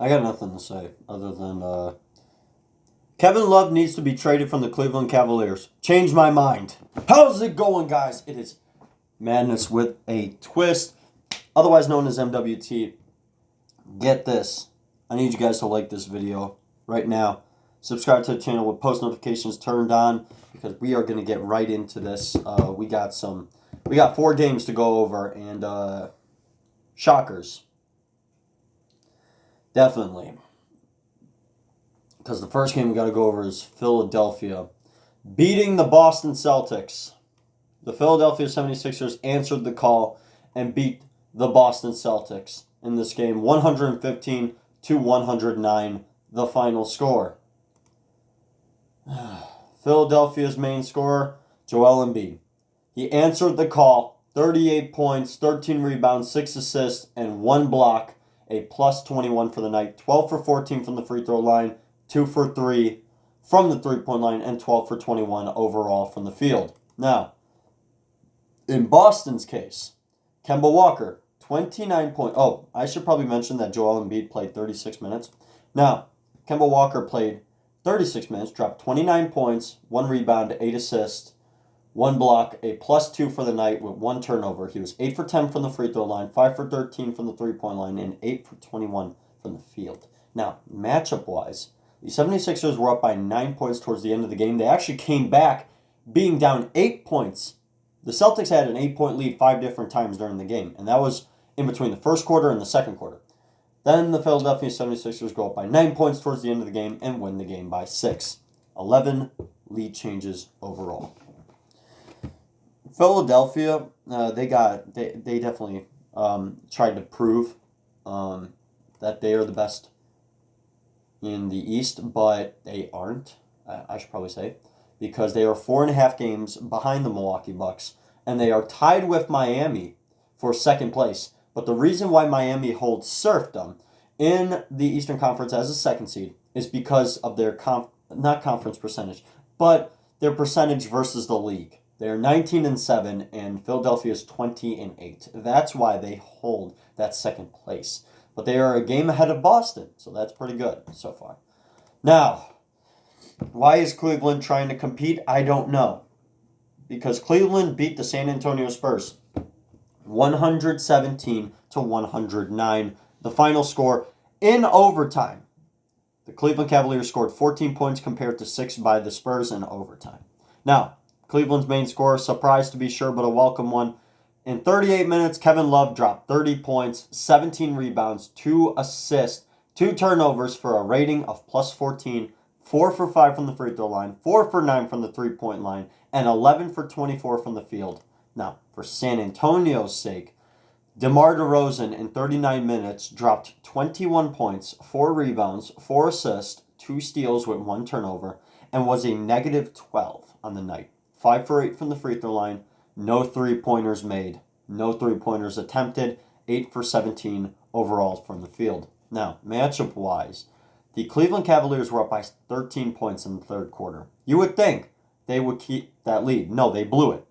I got nothing to say other than Kevin Love needs to be traded from the Cleveland Cavaliers. Change my mind. How's it going, guys? It is Madness with a Twist, otherwise known as MWT. Get this. I need you guys to like this video right now. Subscribe to the channel with post notifications turned on because we are going to get right into this. We got 4 games to go over and shockers. Definitely. Because the first game we got to go over is Philadelphia beating the Boston Celtics. The Philadelphia 76ers answered the call and beat the Boston Celtics in this game, 115-109, the final score. Philadelphia's main scorer, Joel Embiid. He answered the call, 38 points, 13 rebounds, 6 assists, and 1 block, a plus 21 for the night, 12 for 14 from the free throw line, 2 for 3 from the three-point line, and 12 for 21 overall from the field. Now, in Boston's case, Kemba Walker, 29 points. Oh, I should probably mention that Joel Embiid played 36 minutes. Now, Kemba Walker played 36 minutes, dropped 29 points, 1 rebound, 8 assists, 1 block, a plus 2 for the night with 1 turnover. He was 8 for 10 from the free throw line, 5 for 13 from the three-point line, and 8 for 21 from the field. Now, matchup-wise, the 76ers were up by 9 points towards the end of the game. They actually came back being down 8 points. The Celtics had an 8-point lead 5 different times during the game, and that was in between the first quarter and the second quarter. Then the Philadelphia 76ers go up by 9 points towards the end of the game and win the game by 6. 11 lead changes overall. Philadelphia, they definitely tried to prove that they are the best in the East, but they aren't, I should probably say, because they are 4.5 games behind the Milwaukee Bucks, and they are tied with Miami for second place. But the reason why Miami holds serfdom in the Eastern Conference as a second seed is because of their not conference percentage, but their percentage versus the league. They're 19-7, and Philadelphia is 20-8. That's why they hold that second place. But they are a game ahead of Boston, so that's pretty good so far. Now, why is Cleveland trying to compete? I don't know. Because Cleveland beat the San Antonio Spurs 117-109. The final score in overtime. The Cleveland Cavaliers scored 14 points compared to 6 by the Spurs in overtime. Now, Cleveland's main scorer, surprised to be sure, but a welcome one. In 38 minutes, Kevin Love dropped 30 points, 17 rebounds, 2 assists, 2 turnovers for a rating of plus 14, 4 for 5 from the free throw line, 4 for 9 from the three-point line, and 11 for 24 from the field. Now, for San Antonio's sake, DeMar DeRozan in 39 minutes dropped 21 points, 4 rebounds, 4 assists, 2 steals with 1 turnover, and was a negative 12 on the night. 5 for 8 from the free throw line, no 3-pointers made, no 3-pointers attempted, 8 for 17 overall from the field. Now, matchup-wise, the Cleveland Cavaliers were up by 13 points in the third quarter. You would think they would keep that lead. No, they blew it.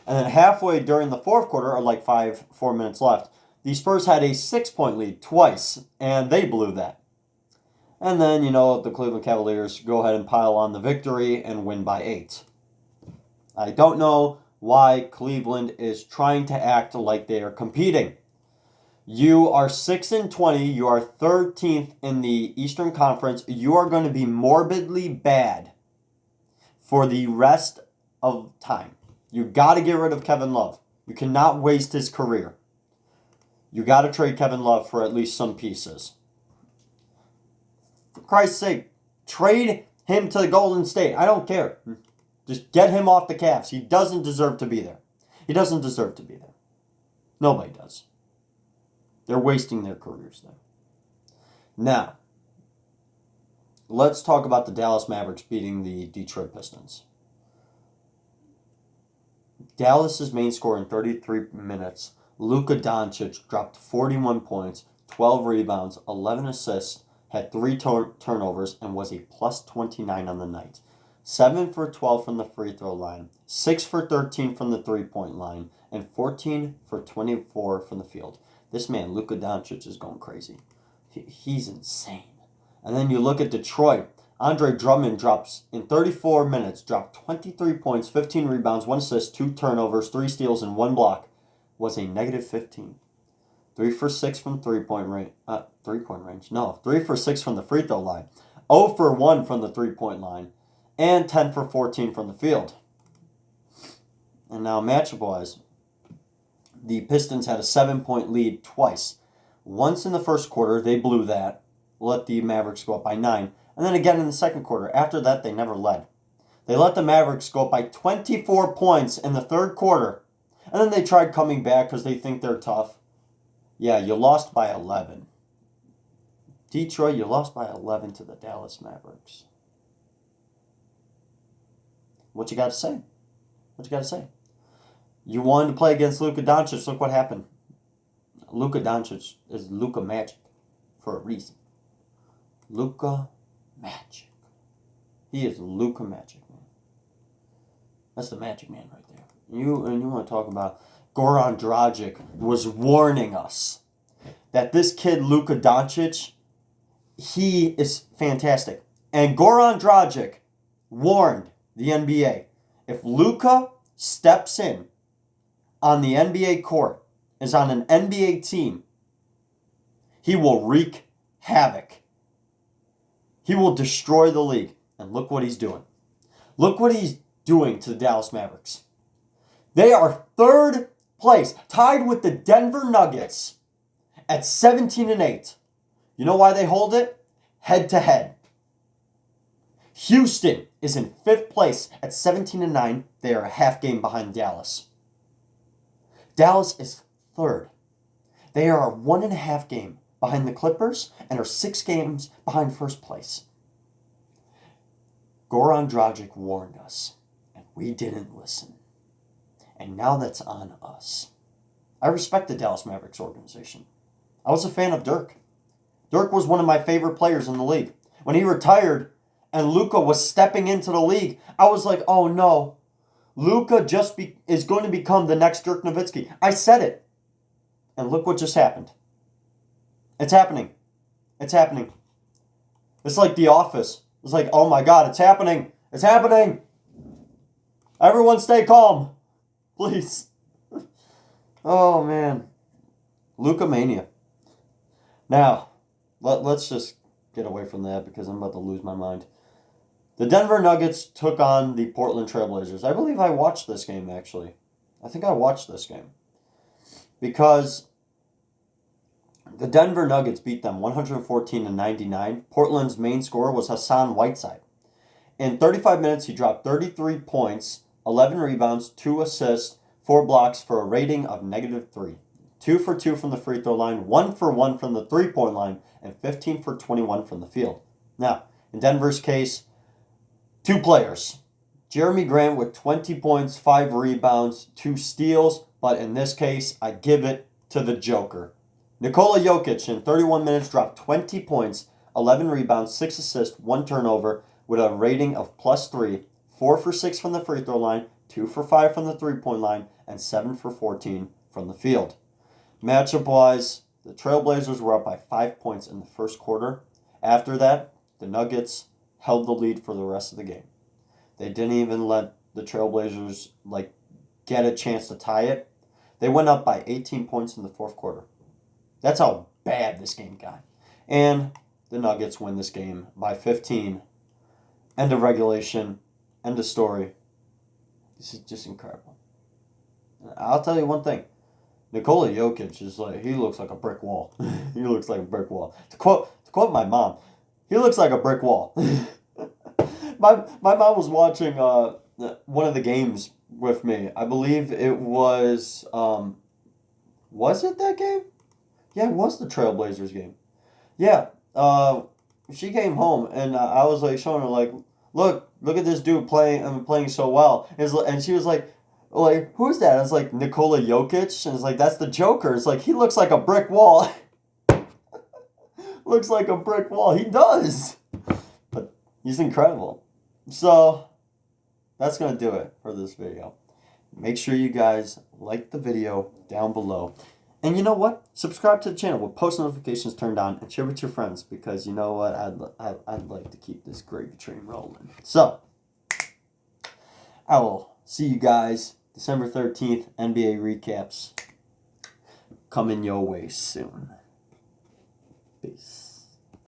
And then halfway during the fourth quarter, or like 4 minutes left, the Spurs had a 6-point lead twice, and they blew that. And then, the Cleveland Cavaliers go ahead and pile on the victory and win by 8. I don't know why Cleveland is trying to act like they are competing. You are 6-20. You are 13th in the Eastern Conference. You are going to be morbidly bad for the rest of time. You got to get rid of Kevin Love. You cannot waste his career. You got to trade Kevin Love for at least some pieces. For Christ's sake, trade him to the Golden State. I don't care. Just get him off the Cavs. He doesn't deserve to be there. He doesn't deserve to be there. Nobody does. They're wasting their careers there. Now, let's talk about the Dallas Mavericks beating the Detroit Pistons. Dallas's main scorer in 33 minutes, Luka Doncic, dropped 41 points, 12 rebounds, 11 assists, had 3 turnovers, and was a plus 29 on the night. 7 for 12 from the free throw line, 6 for 13 from the three-point line, and 14 for 24 from the field. This man, Luka Doncic, is going crazy. He's insane. And then you look at Detroit. Andre Drummond drops in 34 minutes, dropped 23 points, 15 rebounds, 1 assist, 2 turnovers, 3 steals, and 1 block. Was a negative 15. 3 for 6 from 3-point range. 3-point range. No, 3 for 6 from the free throw line. 0 for 1 from the 3-point line. And 10 for 14 from the field. And now matchup-wise, the Pistons had a 7-point lead twice. Once in the first quarter, they blew that, let the Mavericks go up by 9. And then again in the second quarter. After that, they never led. They let the Mavericks go up by 24 points in the third quarter. And then they tried coming back because they think they're tough. Yeah, you lost by 11. Detroit, you lost by 11 to the Dallas Mavericks. What you got to say? What you got to say? You wanted to play against Luka Doncic. Look what happened. Luka Doncic is Luka Magic for a reason. Luka Magic. He is Luka Magic, man. That's the Magic Man right there. You want to talk about Goran Dragic was warning us that this kid Luka Doncic, he is fantastic. And Goran Dragic warned the NBA, if Luka steps in on the NBA court, is on an NBA team, he will wreak havoc. He will destroy the league. And look what he's doing. Look what he's doing to the Dallas Mavericks. They are third place, tied with the Denver Nuggets at 17-8. You know why they hold it? Head to head. Houston is in 5th place at 17-9. They are a half game behind Dallas. Dallas is 3rd. They are a 1.5 game behind the Clippers and are 6 games behind first place. Goran Dragic warned us, and we didn't listen. And now that's on us. I respect the Dallas Mavericks organization. I was a fan of Dirk. Dirk was one of my favorite players in the league. When he retired and Luka was stepping into the league, I was like, oh no, Luka is going to become the next Dirk Nowitzki. I said it. And look what just happened. It's happening. It's happening. It's like The Office. It's like, oh my God, it's happening. It's happening. Everyone stay calm. Please. Oh, man. Luka Mania. Now, let's just get away from that because I'm about to lose my mind. The Denver Nuggets took on the Portland Trailblazers. I believe I watched this game, actually. I think I watched this game. Because the Denver Nuggets beat them 114-99. Portland's main scorer was Hassan Whiteside. In 35 minutes, he dropped 33 points, 11 rebounds, 2 assists, 4 blocks for a rating of -3. 2 for 2 from the free throw line, 1 for 1 from the 3-point line, and 15 for 21 from the field. Now, in Denver's case, 2 players. Jeremy Grant with 20 points, 5 rebounds, 2 steals, but in this case, I give it to the Joker. Nikola Jokic in 31 minutes dropped 20 points, 11 rebounds, 6 assists, 1 turnover with a rating of +3, 4 for 6 from the free throw line, 2 for 5 from the 3-point line, and 7 for 14 from the field. Matchup-wise, the Trailblazers were up by 5 points in the first quarter. After that, the Nuggets held the lead for the rest of the game. They didn't even let the Trailblazers get a chance to tie it. They went up by 18 points in the fourth quarter. That's how bad this game got. And the Nuggets win this game by 15. End of regulation. End of story. This is just incredible. I'll tell you one thing. Nikola Jokic is he looks like a brick wall. He looks like a brick wall. To quote my mom, he looks like a brick wall. My mom was watching one of the games with me. I believe it was it that game? Yeah, it was the Trailblazers game. Yeah, she came home and I was showing her look at this dude playing so well. And she was like, who's that? I was like, Nikola Jokic. And it's that's the Joker. It's he looks like a brick wall. Looks like a brick wall. He does. But he's incredible. So, that's going to do it for this video. Make sure you guys like the video down below. And you know what? Subscribe to the channel with post notifications turned on and share with your friends because you know what? I'd like to keep this gravy train rolling. So, I will see you guys December 13th, NBA recaps coming your way soon. Peace.